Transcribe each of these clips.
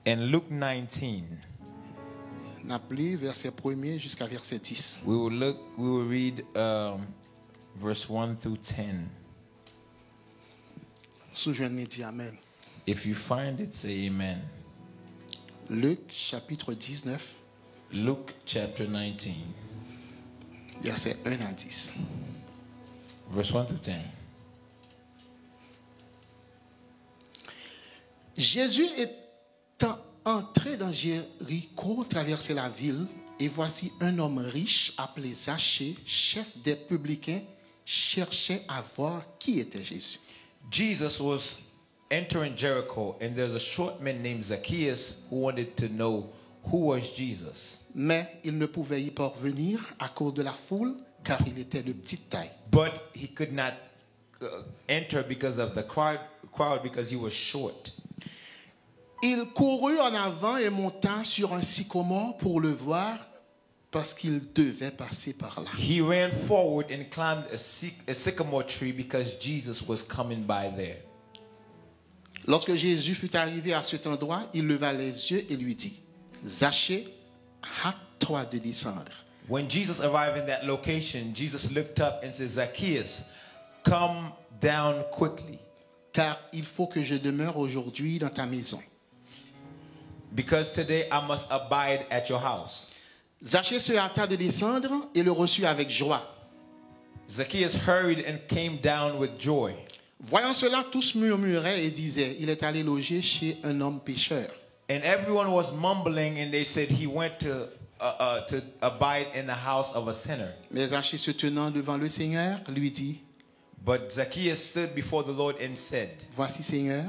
In Luke 19, n'a lu verset 1er jusqu'à verset 10. we will read verse 1 through 10. Sous-joint dit Amen. If you find it, say amen. Luc chapitre 19, Luke chapter 19, verset 1 à 10. verse 1 through 10. Jésus étant entré dans Jéricho, traversait la ville, et voici un homme riche appelé Zachée, chef des publicains, cherchait à voir qui était Jésus. Jesus was entering Jericho, and there's a short man named Zacchaeus who wanted to know who was Jesus. Mais il ne pouvait y parvenir à cause de la foule, car il était de petite taille. But he could not enter because of the crowd because he was short. Il courut en avant et monta sur un sycomore pour le voir, parce qu'il devait passer par là. He ran forward and climbed a sycamore tree because Jesus was coming by there. Lorsque Jésus fut arrivé à cet endroit, il leva les yeux et lui dit, Zachée, hâte-toi de descendre. When Jesus arrived in that location, Jesus looked up and said, Zacchaeus, come down quickly, Car il faut que je demeure aujourd'hui dans ta maison. because today I must abide at your house. Zachée se hâta de descendre et le reçut avec joie. Zacchaeus hurried and came down with joy. Voyant cela, tous murmuraient et disaient, il est allé loger chez un homme pécheur. And everyone was mumbling, and they said he went to abide in the house of a sinner. Mais Zachée se tenant devant le Seigneur, lui dit, But Zacchaeus stood before the Lord and said, voici Seigneur,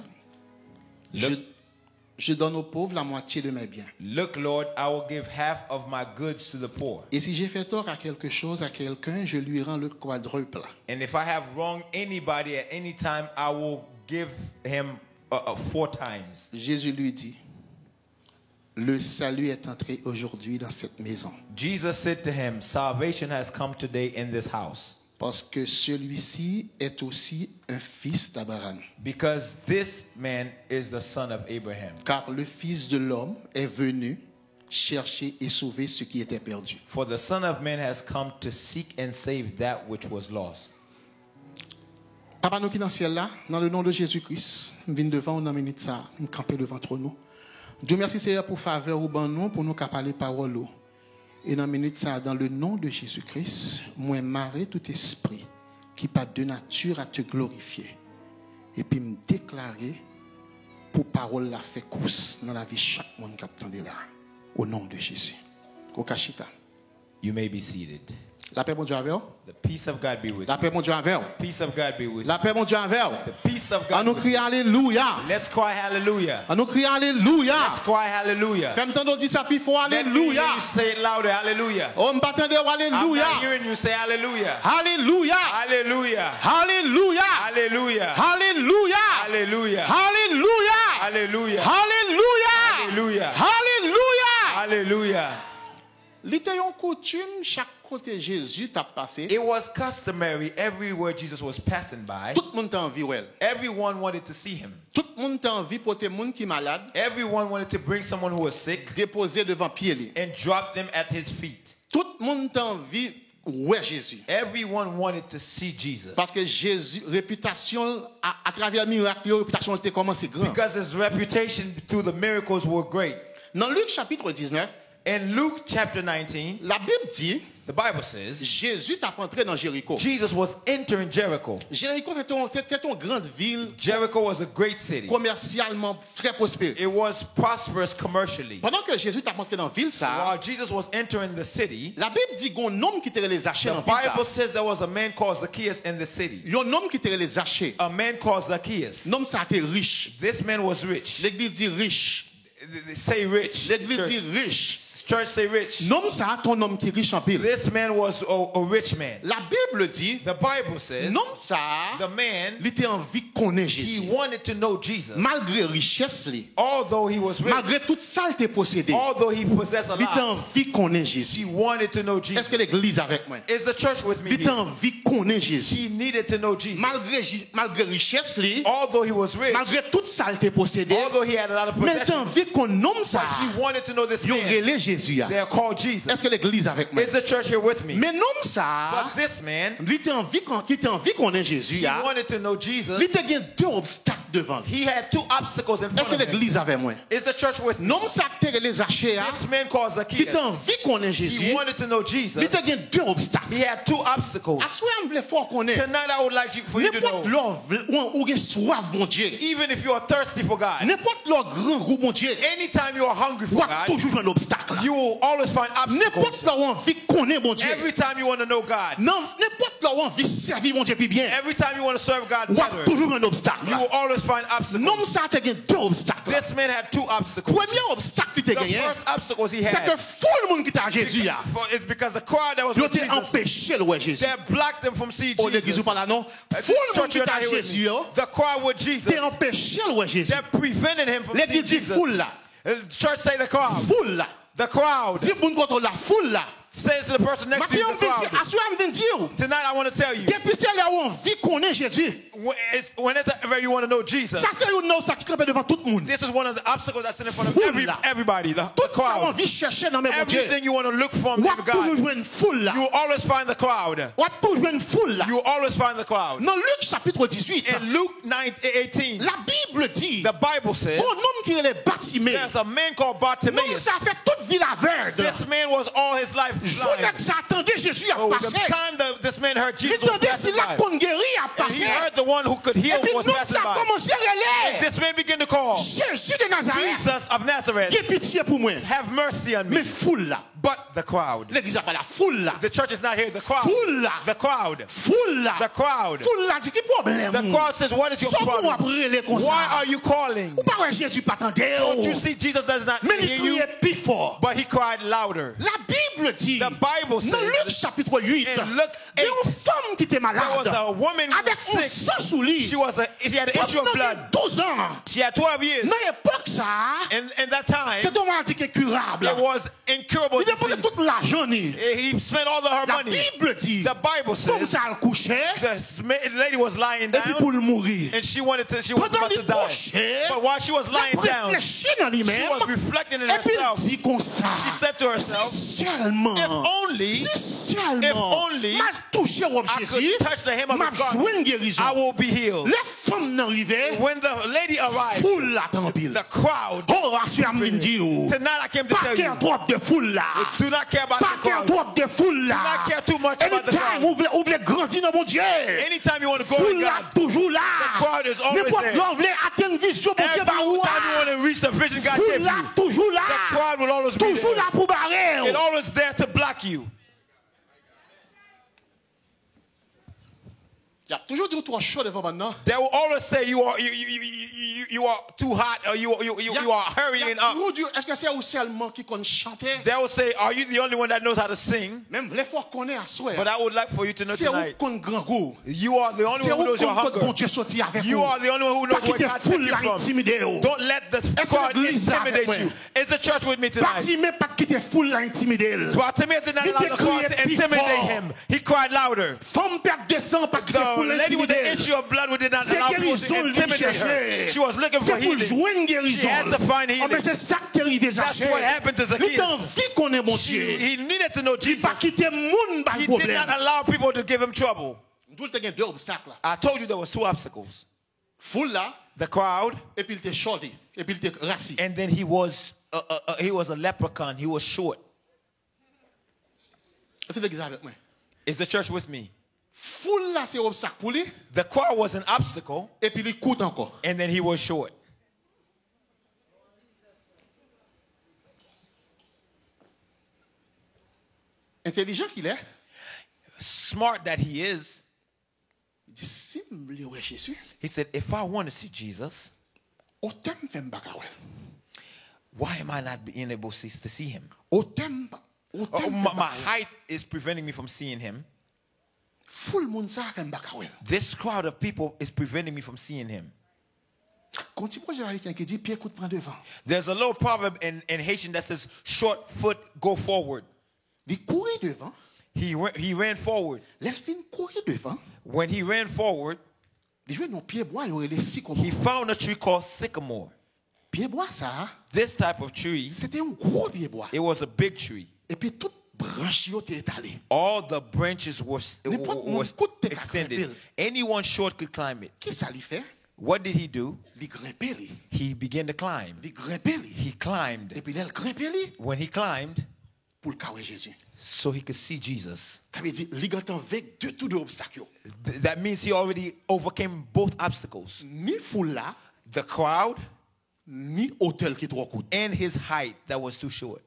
je donne aux pauvres la moitié de mes biens. Look, Lord, I will give half of my goods to the poor. Et si j'ai fait tort à quelque chose à quelqu'un, je lui rends le quadruple. And if I have wronged anybody at any time, I will give him 4 times. Jésus lui dit, le salut est entré aujourd'hui dans cette maison, Jesus said to him, salvation has come today in this house, parce que celui-ci est aussi un fils d'Abraham. because this man is the son of Abraham. Car le Fils de l'homme est venu chercher et sauver ce qui était perdu. For the Son of Man has come to seek and save that which was lost. Papa nous qui dans le ciel là, dans le nom de Jésus-Christ, nous venons devant nous, minute ça, nous camper devant nous. Dieu merci Seigneur pour faveur ou ban nous, pour nous parler parole. Et dans minute ça, dans le nom de Jésus-Christ, moi marrer tout esprit qui pas de nature à te glorifier. Et puis me déclarer pour parole la fait course dans la vie de chaque monde qui attendait là. Au nom de Jésus. Au Kachita. You may be seated. La paix, mon Dieu, avec vous. The peace of God be with La you. paix, mon Dieu, avec vous. Peace of God be with you. La paix, mon Dieu, avec vous. The peace of On God. nous crie Alléluia. Let's cry hallelujah. On nous crie Alléluia. Let's cry hallelujah. Fais-moi entendre dire ça plus fort, Let me hear Alléluia. you say it louder. Hallelujah. On me battait de I'm Alléluia. not hearing you say hallelujah. Alléluia. Hallelujah. Alléluia. Hallelujah. Alléluia. Hallelujah. Alléluia. Hallelujah. Alléluia. Hallelujah. Alléluia. Hallelujah. L'était une coutume chaque côté Jésus t'a passé. It was customary everywhere Jesus was passing by. Tout le monde t'a envie ouais. Everyone wanted to see him. Tout le monde t'a envie pour tes monde qui malade, Everyone wanted to bring someone who was sick déposer devant pied lui. and drop them at his feet. Tout le monde t'a envie ouais Jésus. Everyone wanted to see Jesus. Parce que Jésus réputation à travers miracle, réputation était commencé grand. Because his reputation through the miracles were great. Dans Luc chapitre 19, In Luke chapter 19, la Bible dit the Bible says, Jésus t'a entré dans Jéricho. Jesus was entering Jericho. Jéricho c'était une grande ville Jericho was a great city. commercialement très prospère. It was prosperous commercially. Pendant que Jésus t'a entré dans la ville ça, While Jesus was entering the city, la Bible dit qu'il y a un homme qui te les achète the dans la ville Bible ça. says there was a man called Zacchaeus in the city. Il y a un homme qui te les achète. A man called Zacchaeus. L'homme ça était riche. This man was rich. L'église dit riche. Say rich. L'église dit Church. riche. church say rich. Nom ça ton homme qui riche en pile. This man was a rich man. La Bible dit The Bible says nom ça the man, il était envie de connaître he Jésus. wanted to know Jesus. Malgré richesse li, Although he was rich, malgré toute saleté possédée, although he possessed a il était lot, envie de connaître he Jésus. wanted to know Est-ce Jesus. que l'église avec moi? Is the church with me Il était here? envie de connaître Jésus. He needed to know Jesus. Malgré richesse li, Although he was rich, malgré toute saleté possédée, although he had a lot of mais il était possessions, envie qu'on nomme ça. he wanted to know this Il man. relève Jésus. They are called Jesus. Est-ce que l'église avec moi? Is the church here with me? Mais nomme ça. But this man, Il était envie qu'on ait Jésus. he wanted to know Jesus. Il était gain deux obstacles devant lui. He had two obstacles in Est-ce front que of him. l'église avec moi? Is the church with me? Nomme ça que les achets. This man called Il Zacchaeus. était envie qu'on ait Jésus. He wanted to know Jesus. Il était gain deux obstacles. He had two obstacles. À soi, on voulait fort qu'on ait. Tonight I would like for you to N'importe know, l'or ou gain soif bon Dieu. even if you are thirsty for God, N'importe l'or grand goût bon Dieu. anytime you are hungry Ou for a God, toujours un obstacle. you will always find N'importe obstacles. l'or envie qu'on ait bon Dieu. Every time you want to know God, Non, n'importe l'or envie servir bon Dieu puis bien. every time you want to serve God Ou a better, toujours un obstacle. you will always find obstacles. Non, ça a gain deux obstacles. This man had two obstacles. Premier obstacle qu'il The a gagné, first obstacle he c'est que had foule monde qui t'a Jésus là. is because the crowd that was Ils with ont Jesus, empêché le ouais Jésus. they blocked them from seeing Au l'église ou Jesus. pas là non. Foule monde Church, qui you're t'a not here with Jésus me. yo. The crowd with Jesus, T'es empêché le ouais Jésus. they prevented him from seeing L'église dit Jesus. foule là. Church say the crowd. Foule là. The crowd Dis bon contre la foule là. says to the person Ma next to fille you, on the vient dire, crowd. assurez me dire. Tonight I want to tell you, Depuis c'est là où on vit qu'on est Jésus. whenever you want to know Jesus, Ça c'est une obstacle qui campe devant tout le monde. this is one of the obstacles that's in front of Foule là. everybody, the Tout ça on crowd. vit chercher dans mes bon Dieu. Everything you want to look for Ou in a toujours God, jouer une foule là. you will always find the crowd. Ou a toujours jouer une foule là. You will always find the crowd. Dans Luc chapitre 18, In Luke 9:18, la Bible dit, the Bible says, bon homme qui est baptisé. there's a man called Non, Bartimaeus. ça fait toute vie aveugle. This man was all his life Journée blind. que ça attendait Jésus a Oh, the passé. time that this man heard Il Jesus was attendait si passing la by, qu'on guérit a and he passé. heard the one who could Et heal puis was non, passing ça a by. commencé à relayer. This man began to call, Jésus de Nazareth, Jesus of Nazareth, qui est pitié pour moi. have mercy on me. Mais foule là. But the crowd. L'église a pas la foule là. The church is not here. The crowd. Foule là. The crowd. Foule là. The crowd. Foule là, dit qui problème? The crowd says, what is your Sans qu'on problem? après les comme Why ça. are you calling? Ou pas ouais, Jésus pas attendait. Don't you see Jesus does not Mais il hear you? criait plus fort. But he cried louder. La Bible dit, The Bible dans Luc says, chapitre 8, in Luke il y a une 8, femme qui était there was malade. a woman who Avec was un sick. sang sous lit. She had an issue of blood. 12 ans. She had 12 years. Dans l'époque, ça, In that time, c'est une maladie qui est curable. it was incurable Il dépendait disease. tout l'argent. He spent all of her La money. Bible dit, The Bible comme says ça, elle couchait, the lady was lying et puis down pour le mourir. and she was Pendant about to qu'il die. couchait, But while she was lying elle down, réfléchit dans she lui-même, was reflecting in et puis herself. il dit comme ça, She said to herself, si seulement, if only si if seulement, only m'a touché au I Jésus, could touch the hem of m'a his joué une garment, guérison. I will be healed. Les femmes n'arrivaient, When the lady arrived, foule là, tant pile. the crowd, Oh, assuré à me dire, tonight I came to pas tell qu'un you, trop de foule là. do not care about Pas the qu'un crowd. trop de foule là. Do not care too much about the Anytime, crowd. vous voulez grandir dans mon Dieu. Anytime you want to go Foule to là, God, toujours là. the crowd is always N'importe there. l'on voulait atteindre vision, mon Dieu, Every bah time you want to reach the vision God foule gave là, you, toujours là. the crowd will always be Toujours là there. pour barrer. It's always there to block you. Il y a toujours dit trop chaud devant maintenant. They will always say you are too hot or you are hurrying up. Est-ce que c'est ou seulement qui connaît chanter? They will say, are you the only one that knows how to sing? Même les fois qu'on est à soi. But I would like for you to know C'est où tonight, qu'on grand goût. you are the only C'est one who où knows your qu'on bon hunger. Dieu sorti avec You vous. are the only one who knows Pas where quitter God foule took là you from. intimider. Don't let the crowd l'église avec intimidate moi? you. Is the church with me tonight? Bâtiment pas quitter foule là intimider. Bartimaeus did not Il allow the crowd to criait plus intimidate fort. him. He cried louder. Femme perte de sang pas quitter The foule lady with the intimider. issue of blood who did not C'est allow people guérison to lui intimidate her. chercher. She was looking for C'est pour healing. jouer une guérison. She has to find healing. Oh, mais c'est ça qui est arrivé, That's Zacchaeus. what happened to Il est Zacchaeus. envie qu'on est mon Dieu. He needed to know Il Jesus. pas quitter moun par He did problème. not allow people to give him trouble. Tout le temps deux obstacles là. I told you there was two obstacles. Foule là, The crowd, et puis il était shorty, et puis il était rassis. and then he was a leprechaun. He was short. C'est l'église avec moi. Is the church with me? Foule là, c'est obstacle pour lui, The crowd was an obstacle, et puis il coûte encore. and then he was short. Intelligent qu'il est, Smart that he is, il dit si je veux voir Jésus, he said, if I want to see Jesus, autant me faire m'baka ouais. Why am I not being able to see him? My height is preventing me from seeing him. Full moun sa fait m'baka wel. This crowd of people is preventing me from seeing him. Quand tu projet haïtien qui dit pied coute prend devant. There's a little proverb in Haitian that says, short foot, go forward. Il courait devant. He ran forward. Les fin courir devant. When he ran forward, il jouait dans pied bois, il aurait les sycamore. he found a tree called sycamore. Pied bois ça. This type of tree, C'était un gros pied bois. it was a big tree. Et puis toute branche yo était étalée. All the branches was N'importe extended. Anyone short could climb it. Qu'est-ce ça lui fait? What did he do? Il grimpait li. He began to climb. Il grimpait li. He climbed. Et puis il grimpait li When he climbed, pour le carrer Jésus. so he could see Jesus. Ça veut dire il gagne avec deux obstacles. That means he already overcame both obstacles. Ni foule là, The crowd ni hôtel qui trop coûte. and his height that was too short.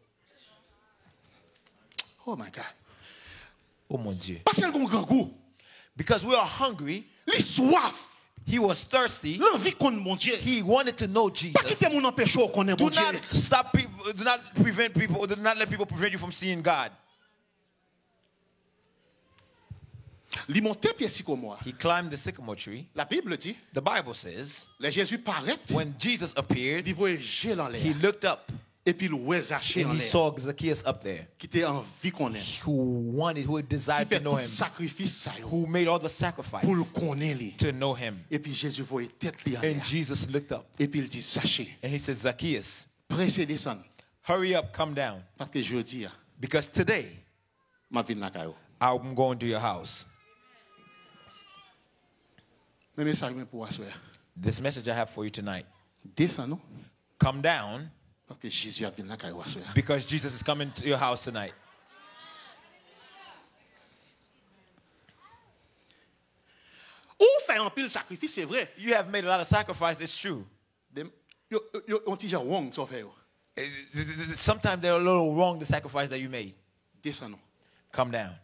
Oh my God. Oh mon Dieu. Parce qu'elle a un grand goût. Because we are hungry, Il soif. he was thirsty. L'envie qu'on mon Dieu. He wanted to know Pas Jesus. quitter mon empêche qu'on connaît Do mon Dieu. not stop people, do not prevent people, do not let people prevent you from seeing God. Il montait pied sycomore. He climbed the sycamore tree. La Bible dit, The Bible says, les Jésus paraît, when Jesus appeared, il voyait Jésus en he l'air. looked up Et puis il voyait Zaché en and he l'air. saw Zacchaeus up there, Qui était envie qu'on ait. who Il desired fait to know tout him, sacrifice ça yo, who made all the sacrifice pour le connaître. to know him. Et puis Jésus voyait tête li en And l'air. Jesus looked up Et puis il dit, Zaché, and he said, Zacchaeus, pressez descendre. hurry up, come down, Parce que je dis, because today ma vie n'a pas. I'm going to your house. Mais message pour asseoir. This message I have for you tonight. Descends non? Come down Parce que Jésus a venu n'a pas asseoir. because Jesus is coming to your house tonight. Ou fait un pile sacrifice, c'est vrai. You have made a lot of sacrifice, it's true. On dit genre wrong, ça fait. Sometimes they're a little wrong, the sacrifice that you made. Descends non. Come down.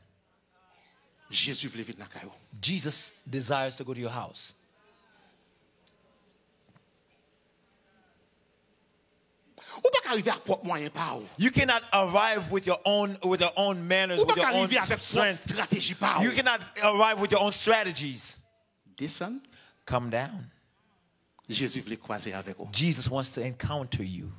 Jésus veut venir n'a pas. Jesus desires to go to your house. Ou pas arriver à propre moyen pas ou. You cannot arrive with your own manners, Ou with pas your own arriver avec propre strength. stratégie pas You ou. cannot arrive with your own strategies. Descends. Come down. Jésus veut croiser avec vous. Jesus wants to encounter you.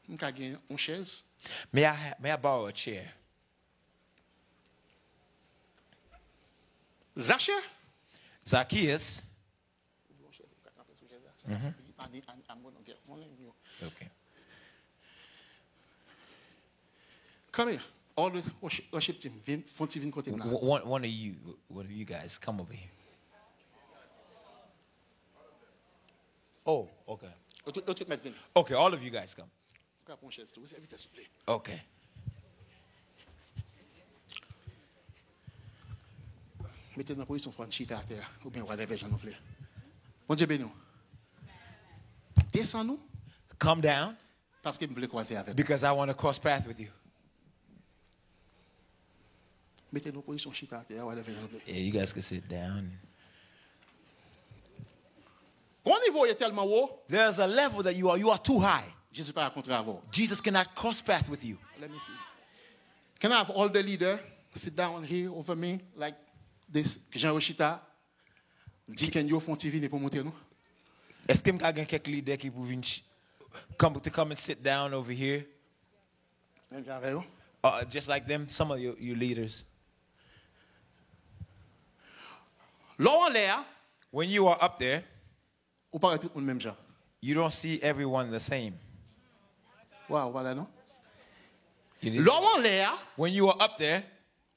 On a gagné une chaise. May I borrow a chair? Zaché. Zacchaeus. Okay. Come here. All the worship team. Fonti vin côté là. One of you guys, come over here. Oh, okay. L'autre mettre vin. Okay, all of you guys come. Prends une chaise. Vous invitez s'il vous plaît. Okay. Mettez dans la position franchita à terre. Ou bien relevez j'en ouvre. Bon Dieu béni. Descends nous. Come down Parce que je voulais croiser avec vous. because I want to cross path with you. Mettez dans la position chita à terre. Relevez j'en ouvre. Yeah, you guys can sit down. Au niveau est tellement haut. There's a level that you are too high. Jésus pas rencontrer avant. Jesus cannot cross path with you. Let me see. Can I have all the leaders sit down here over me like this? Jean Rochita. Dis que nous font TV pour monter nous. Est-ce que je peux quelques leaders qui peuvent come and sit down over here? Just like them, some of your leaders. Là en l'air, When you are up there, ou pas tout le même genre. you don't see everyone the same. Wow, voilà non. You Là en l'air, When you are up there,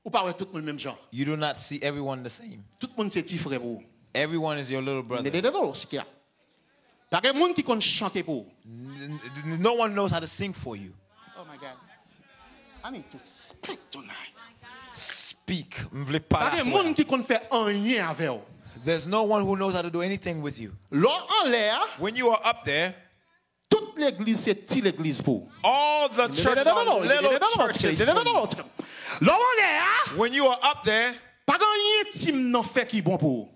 ou pas tout le même genre. you do not see everyone the same. Tout le monde c'est petit frère pour. Everyone is your little brother. Pas de monde qui compte chanter pour. No one knows how to sing for you. Oh my God. I need to speak tonight. Speak. Pas de monde qui compte faire rien avec vous. There's no one who knows how to do anything with you. Là en l'air, When you are up there, toute l'église c'est petite l'église pour. all the churches are little churches. Là en l'air, When you are up there, pas rien team non fait qui bon pour.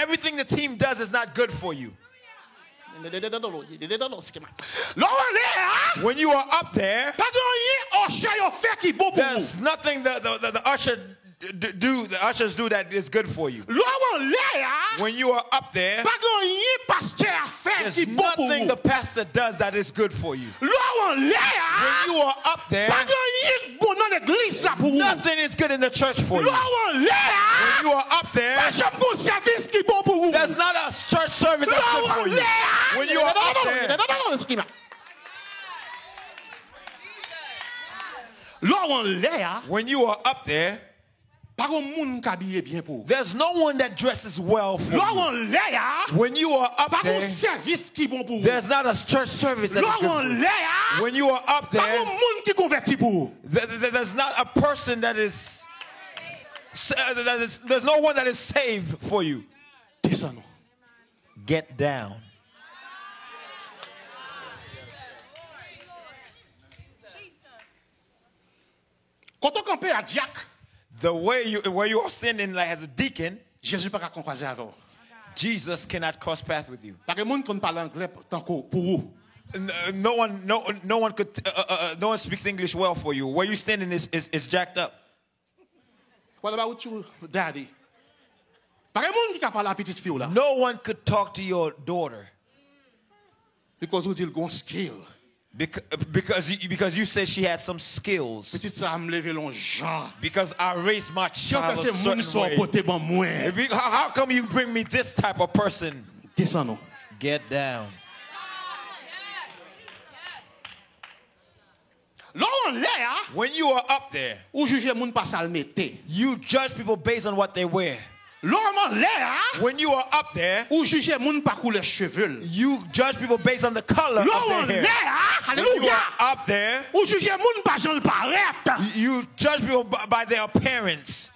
everything the team does is not good for you. When you are up there, there's nothing the ushers do that is good for you. When you are up there, there's nothing the pastor does that is good for you. When you are up there, nothing is good in the church for you. When you are up there, there's not a church service that's good for you. When you are up there, when you are up there, there's no one that dresses well for you. When you are up there, there's not a church service that is good for you. When you are up there, there's not a person that is, there's no one that is saved for you. Get down. The way where you are standing like as a deacon, Jesus cannot cross paths with you. No one speaks English well for you. Where you standing is jacked up. What about you, daddy? No one could talk to your daughter because you got skill. Because you said she had some skills. Because I raised my child a certain way. How come you bring me this type of person? Get down. When you are up there, you judge people based on what they wear. When you are up there, you judge people based on the color of their hair. When you are up there, you judge people by their appearance.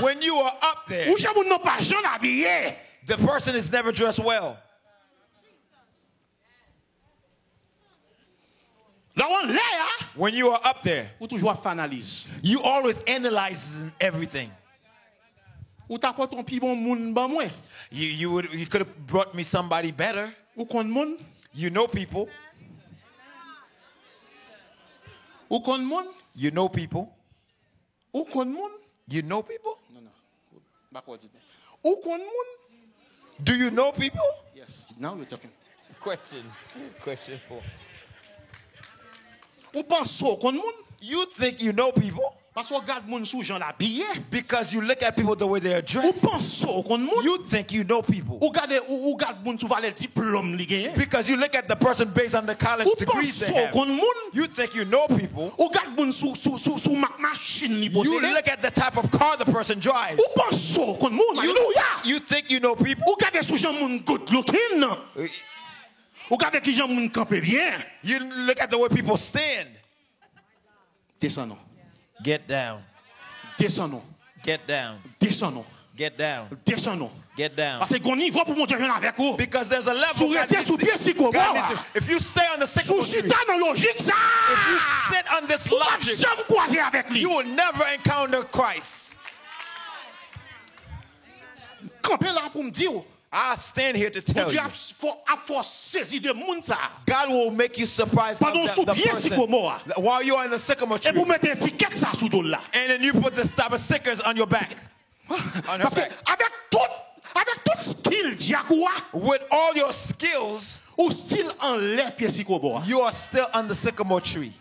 When you are up there, the person is never dressed well. When you are up there, you always analyze everything. You could have brought me somebody better. You know people. You know people. You know people? Do you know people? Yes, now we're talking. Question 4. You think you know people because you look at people the way they are dressed. You think you know people because you look at the person based on the college degrees they have. You think you know people. You look at the type of car the person drives. You think you know people. You look at the way people stand. Get down. Get down. Get down. Get down. Because there's a level. If you stay on the sycamore tree, if you sit on this logic, you will never encounter Christ. I stand here to tell you, God will make you surprised of the person while you are in the sycamore tree. And then you put the type of stickers on your back. On her back. With all your skills, you are still on the sycamore tree.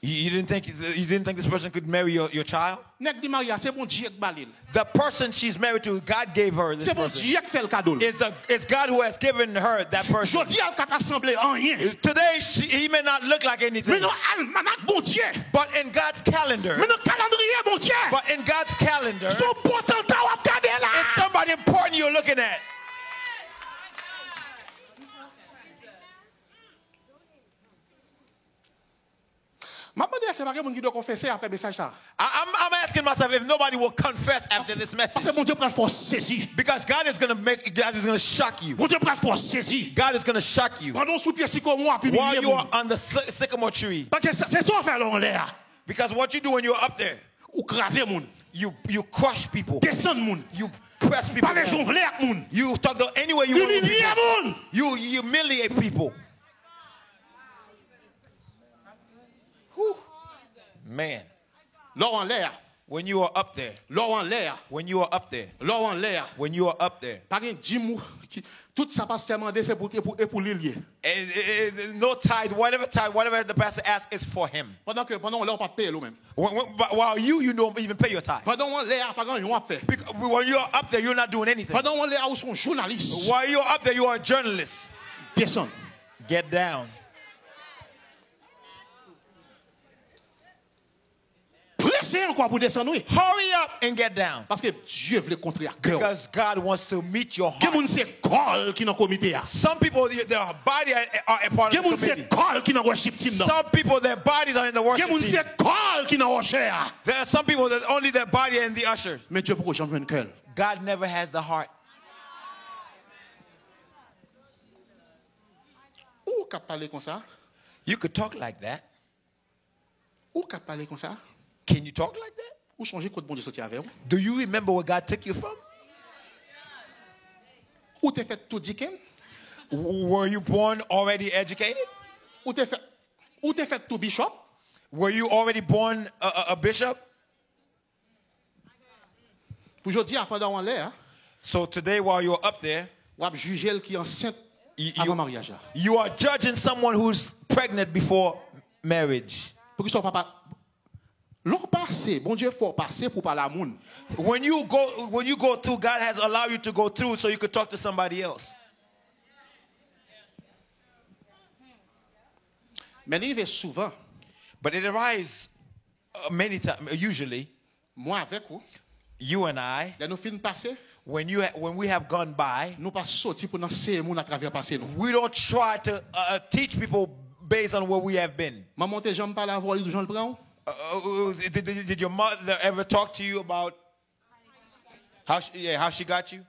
You didn't think this person could marry your child? The person she's married to, God gave her this person. It's God who has given her that person. Today, he may not look like anything. But in God's calendar, it's somebody important you're looking at. I'm asking myself if nobody will confess after this message. Because God is going to shock you. God is going to shock you. While you are on the sycamore tree. Because what you do when you're up there, you crush people. You press people down. You talk to anywhere you want. You humiliate people. Man. When you are up there. When you are up there. When you are up there. No tithe, whatever the pastor asks is for him. While you don't even pay your tithe. Because when you are up there, you're not doing anything. While you're up there, you are a journalist. Get down. Hurry up and get down. Because God wants to meet your heart. Some people, their body are a part of the committee. Some people, their bodies are in the worship team. There are some people that only their body are in the usher. God never has the heart. You could talk like that. Can you talk like that? Do you remember where God took you from? Were you born already educated? Were you already born a bishop? So today while you're up there, you are judging someone who's pregnant before marriage. When you go through, God has allowed you to go through so you could talk to somebody else. But it arises many times, usually. You and I, when we have gone by, we don't try to teach people based on where we have been. Did your mother ever talk to you about how she got you?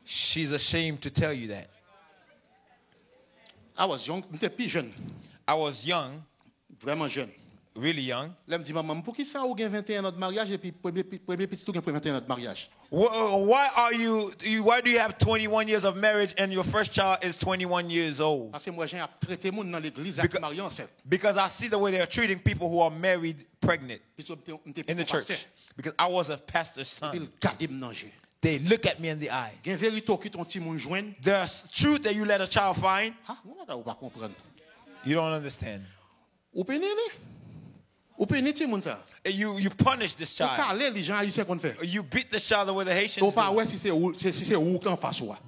She's ashamed to tell you that. I was young. I was young. Vraiment jeune. Really young. Why do you have 21 years of marriage and your first child is 21 years old? Because I see the way they are treating people who are married pregnant in the church. Because I was a pastor's son. They look at me in the eye. There's truth that you let a child find. You don't understand. You punish this child. You beat this child the way the Haitians do.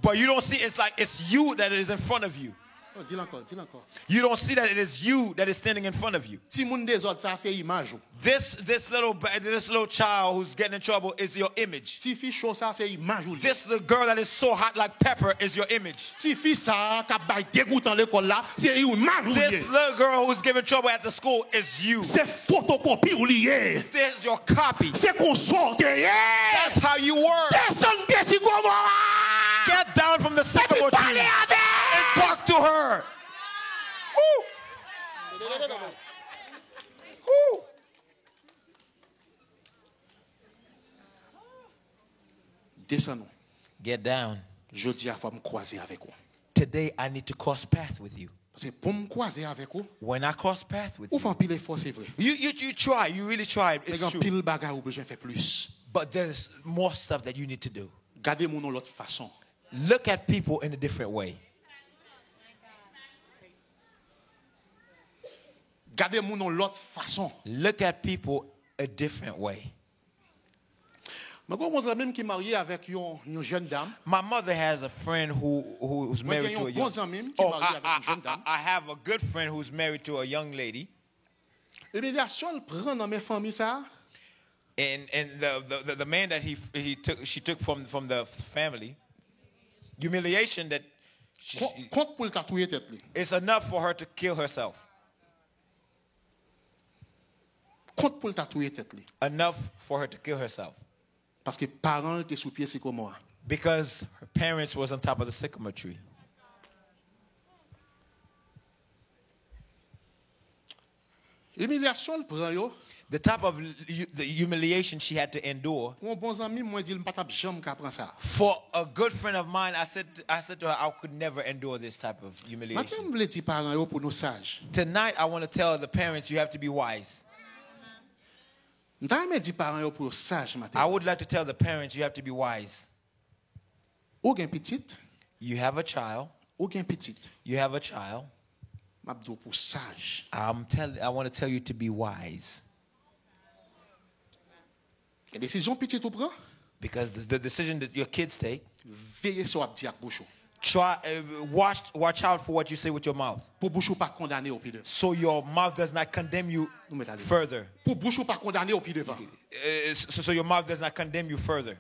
But you don't see it's like it's you that is in front of you. You don't see that it is you that is standing in front of you. This little child who's getting in trouble is your image. This little girl that is so hot like pepper is your image. This little girl who's giving trouble at the school is you. This is your copy. That's how you work. Get down from the sycamore tree and talk to her. Get down. Today I need to cross path with you. When I cross path with you try, you really try. It's true. But there's more stuff that you need to do. Look at people in a different way. Look at people a different way. My mother has a friend who's married to a young lady. I have a good friend who's married to a young lady. And the man that she took from the family, humiliation that it's enough for her to kill herself. enough for her to kill herself. Parce que parents étaient sous pied sycomore. Because her parents was on top of the sycamore tree. Humiliation prend yo. The type of the humiliation she had to endure. For a good friend of mine, I said to her, I could never endure this type of humiliation. Tonight, I want to tell the parents, you have to be wise. I would like to tell the parents, you have to be wise. You have a child. You have a child. I want to tell you to be wise. Because the decision that your kids take, watch out for what you say with your mouth. So your mouth does not condemn you further. So your mouth does not condemn you further.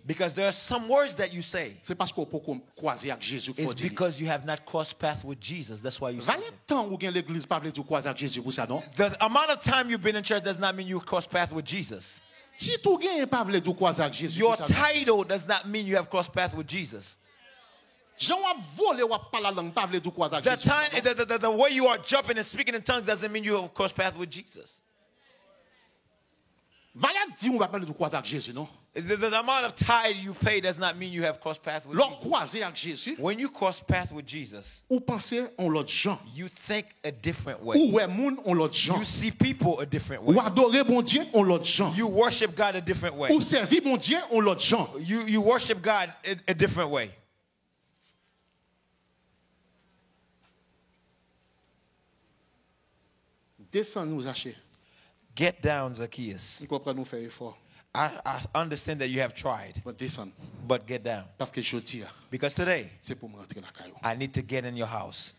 Because there are some words that you say. It's because you have not crossed paths with Jesus. That's why you say it. The amount of time you've been in church does not mean you cross paths with Jesus. Your title does not mean you have crossed paths with Jesus. The way you are jumping and speaking in tongues doesn't mean you have crossed paths with Jesus. The amount of tithe you pay does not mean you have crossed paths with Jesus. When you cross paths with Jesus, you think a different way. You see people a different way. You worship God a different way. You worship God a different way. Get down, Zacchaeus. I understand that you have tried. But get down. Because today, I need to get in your house.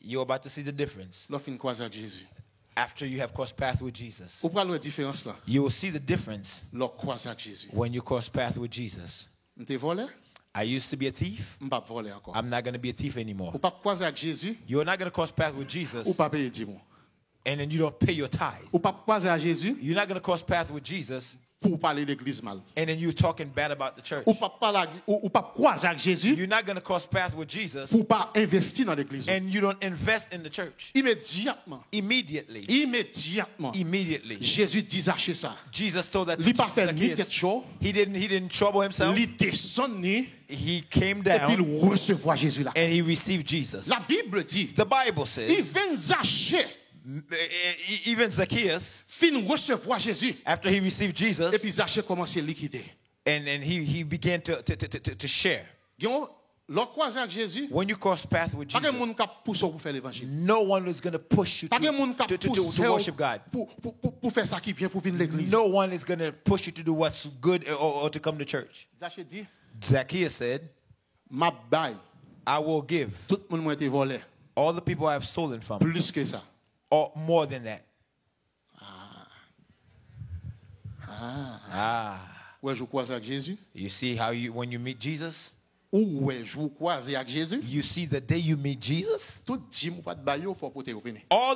You're about to see the difference. After you have crossed paths with Jesus, you will see the difference when you cross paths with Jesus. I used to be a thief. I'm not going to be a thief anymore. You're not going to cross paths with Jesus and then you don't pay your tithe. You're not going to cross paths with Jesus and then you're talking bad about the church. You're not going to cross paths with Jesus and you don't invest in the church. Immediately. Jesus told that Zacchaeus. He didn't trouble himself. He came down and he received Jesus. The Bible says even Zacchaeus, after he received Jesus, and he began to share. When you cross paths with Jesus, no one is going to push you to worship God. No one is going to push you to do what's good or to come to church. Zacchaeus said, I will give all the people I have stolen from, or more than that. You see how when you meet Jesus, you see the day you meet Jesus, all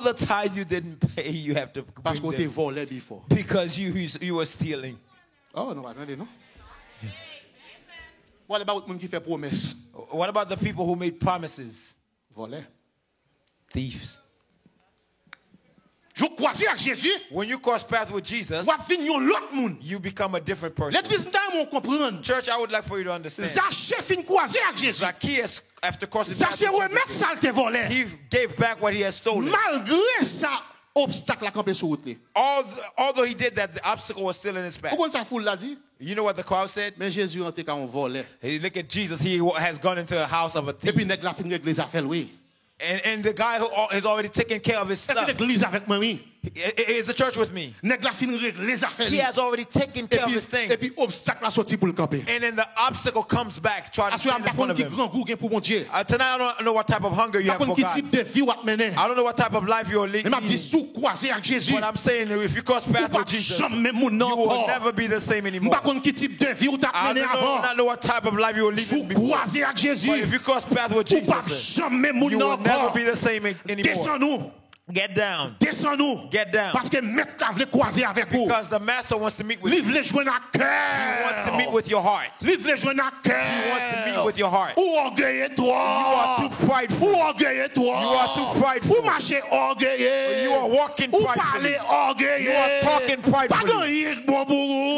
the tithe you didn't pay, you have to bring them because you were stealing. Oh, no. What about What about the people who made promises? Thieves. When you cross paths with Jesus, you become a different person. Church, I would like for you to understand. Zacchaeus, after crossing paths with Jesus, he gave back what he had stolen. Although he did that, the obstacle was still in his path. You know what the crowd said? Hey, look at Jesus. He has gone into the house of a thief. And the guy who has already taken care of his stuff. Is the church with me? Nèg la fin règle les affaires. He has already taken care of his thing. Et puis obstacle la sorti pour le camper. And then the obstacle comes back, trying to stand in front of him. Tonight I don't know what type of hunger you have for God. I don't know what type of life you're leading. But I'm saying if you cross paths with Jesus, you will never be the same anymore. I don't know what type of life you're leading before. But if you cross paths with Jesus, you will never be the same anymore. Get down. Descends-nous. Get down. Parce que maître veut croiser avec vous. Because the master wants to meet with you. He wants to meet with your heart. He wants to meet with your heart. Ou orgueilleux toi. You are too prideful. Ou orgueilleux toi. You are too prideful. Ou marcher orgueilleux. You are walking pridefully. Ou parler orgueilleux. You are talking pridefully.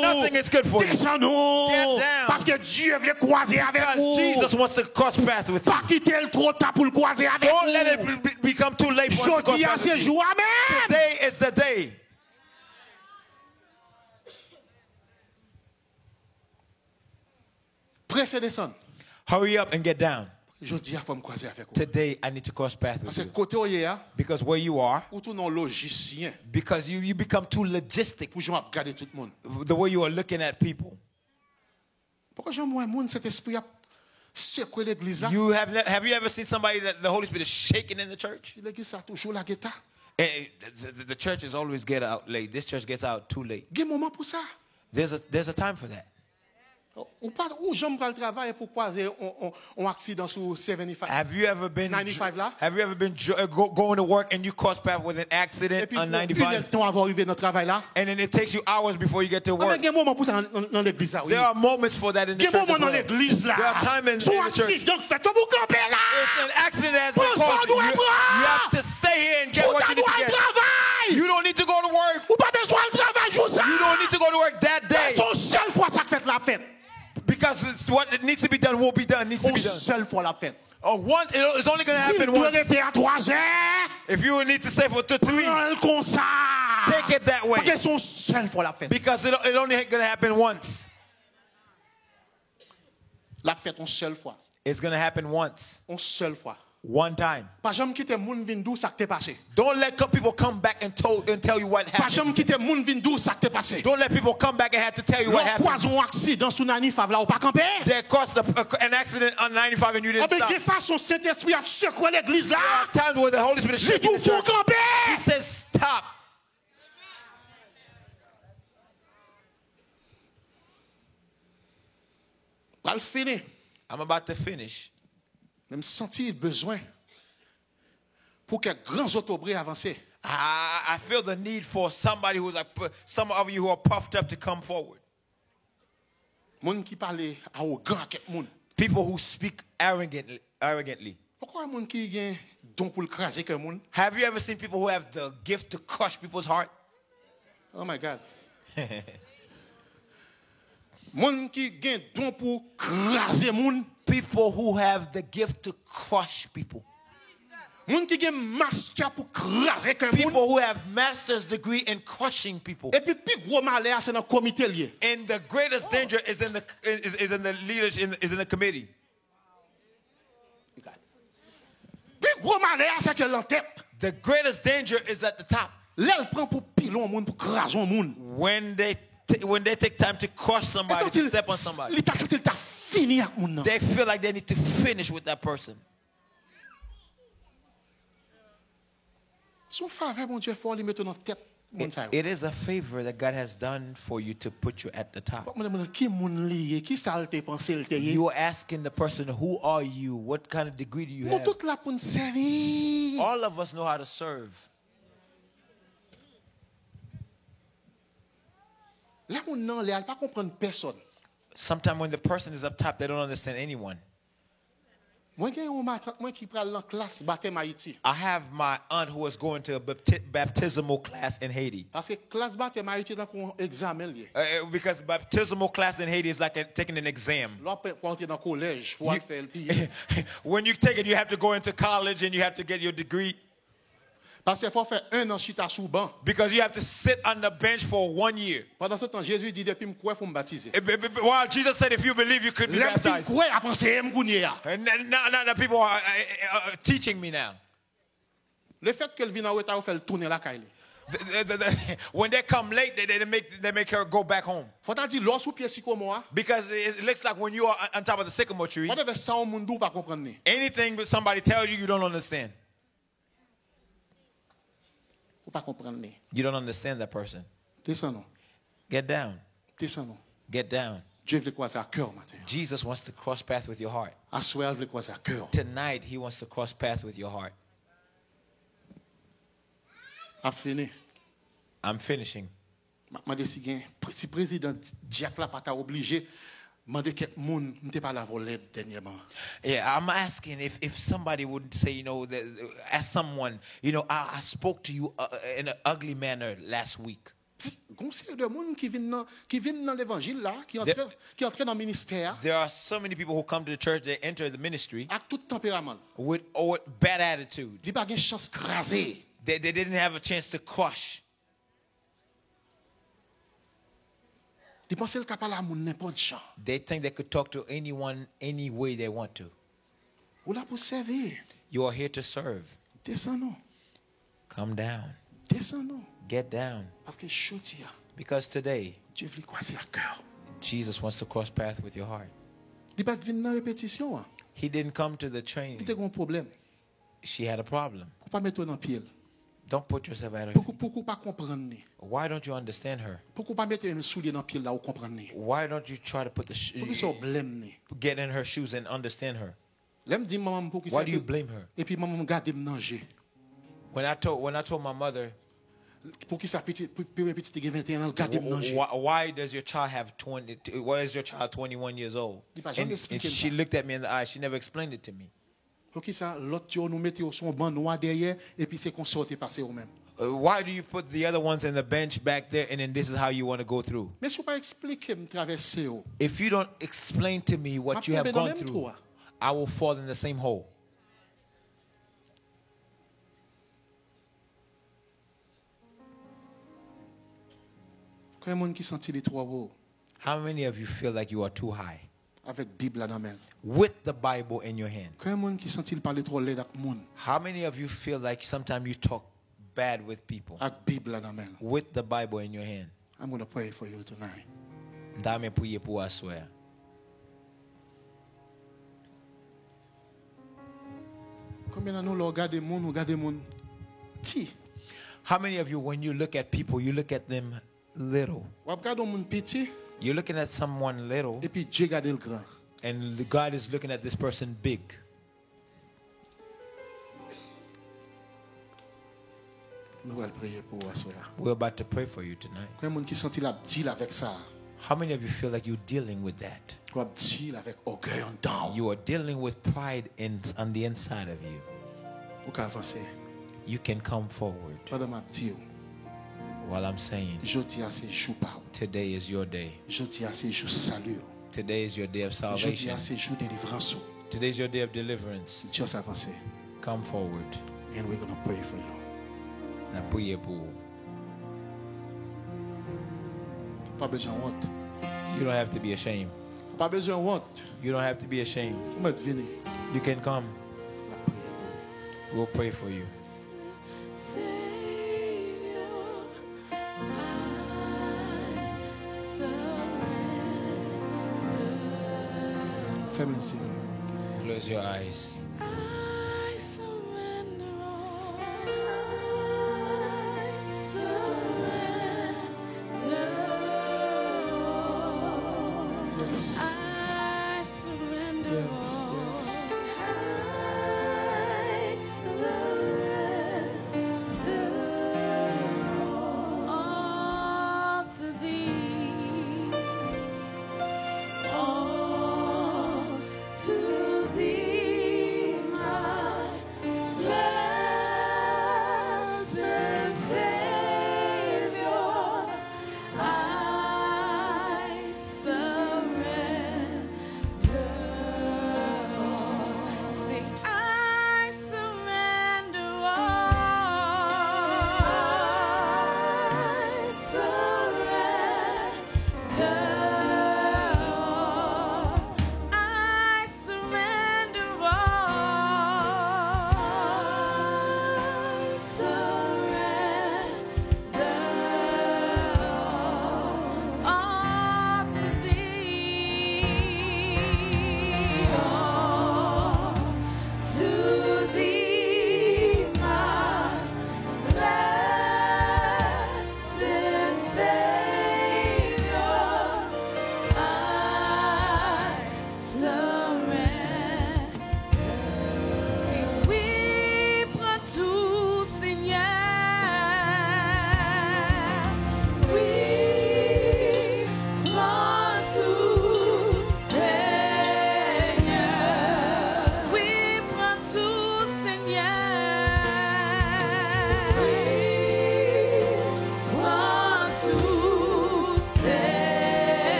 Nothing is good for you. Descends-nous. Get down. Parce que Dieu veut croiser avec vous. Jesus wants to cross paths with you. Pas quitter le trop tard pour le croiser avec vous. Don't let it become too late for us to cross paths. Today is the day. Pressez descendre. Hurry up and get down. Today I need to cross paths with you. Parce because where you are, because you become too logistic. The way you are looking at people. Have you ever seen somebody that the Holy Spirit is shaking in the church? The churches always get out late. This church gets out too late. There's a time for that. Have you ever been 95 là? Have you ever been going to work and you cross paths with an accident on 95? And then it takes you hours before you get to work. There are moments for that in the church as well. There are times in the church. If an accident has been caused, you have to stay here and get what you need to get. You don't need to go to work. You don't need to go to work that day. Because it's what it needs to be done will be done. Needs to be done. It's only going to happen once. If you need to stay for 3, take it that way. Because it's only going to happen once. It's going to happen once. One time. Don't let people come back and tell you what happened. Don't let people come back and have to tell you what happened. They caused an accident on 95 and you didn't stop. There are times where the Holy Spirit is shaking the church. He says stop. I'm about to finish. Même sentir besoin pour que grands autobrés avancent. I feel the need for somebody who's like some of you who are puffed up to come forward. Monde qui parle arrogant avec monde. People who speak arrogantly. Pourquoi monde qui gagne don pour craser que monde? Have you ever seen people who have the gift to crush people's heart? Oh my God. Monde qui gagne don pour craser monde. People who have the gift to crush people. People who have master's degree in crushing people. And the greatest danger is in the leadership, is in the committee. The greatest danger is at the top. When they take time to crush somebody, to step on somebody, they feel like they need to finish with that person. It is a favor that God has done for you to put you at the top. You are asking the person, who are you? What kind of degree do you have? All of us know how to serve. Sometimes when the person is up top, they don't understand anyone. I have my aunt who was going to a baptismal class in Haiti. Because baptismal class in Haiti is like taking an exam. When you take it, you have to go into college and you have to get your degree. Parce qu'il faut faire 1 an chita sous banc. Because you have to sit on the bench for 1 year. Pendant ce temps, Jésus dit depuis me croire faut me baptiser. While Jesus said, if you believe, you could be baptized. And now people are teaching me now. Le fait qu'elle vienne en retard fait tourner la caille. When they come late, they make her go back home. Because it looks like when you are on top of the sycamore tree, anything that somebody tells you, you don't understand. You don't understand that person. Get down. Get down. Jesus wants to cross path with your heart. Tonight, he wants to cross path with your heart. I'm finishing. Yeah, I'm asking if somebody would say, as someone, I spoke to you in an ugly manner last week. There are so many people who come to the church, they enter the ministry with bad attitude. They didn't have a chance to crush. They think they could talk to anyone any way they want to. You are here to serve. Come down. Get down. Because today, Jesus wants to cross path with your heart. He didn't come to the training. She had a problem. Don't put yourself at her feet. Why don't you understand her? Why don't you try to put get in her shoes and understand her? Why do you blame her? When I told my mother, why does your child have 20? Why is your child 21 years old? And she looked at me in the eye. She never explained it to me. Why do you put the other ones in the bench back there and then this is how you want to go through? If you don't explain to me what you have gone through, I will fall in the same hole. How many of you feel like you are too high? With the Bible in your hand. How many of you feel like sometimes you talk bad with people? With the Bible in your hand. I'm going to pray for you tonight. How many of you, when you look at people, you look at them little? You're looking at someone little, and God is looking at this person big. We're about to pray for you tonight. How many of you feel like you're dealing with that? You are dealing with pride on the inside of you. You can come forward. While I'm saying, today is your day. Today is your day of salvation. Today is your day of deliverance. Come forward. And we're going to pray for you. You don't have to be ashamed. You don't have to be ashamed. You can come. We'll pray for you. Close your eyes. To thee, my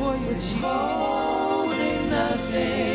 before you, Jesus. Holding nothing.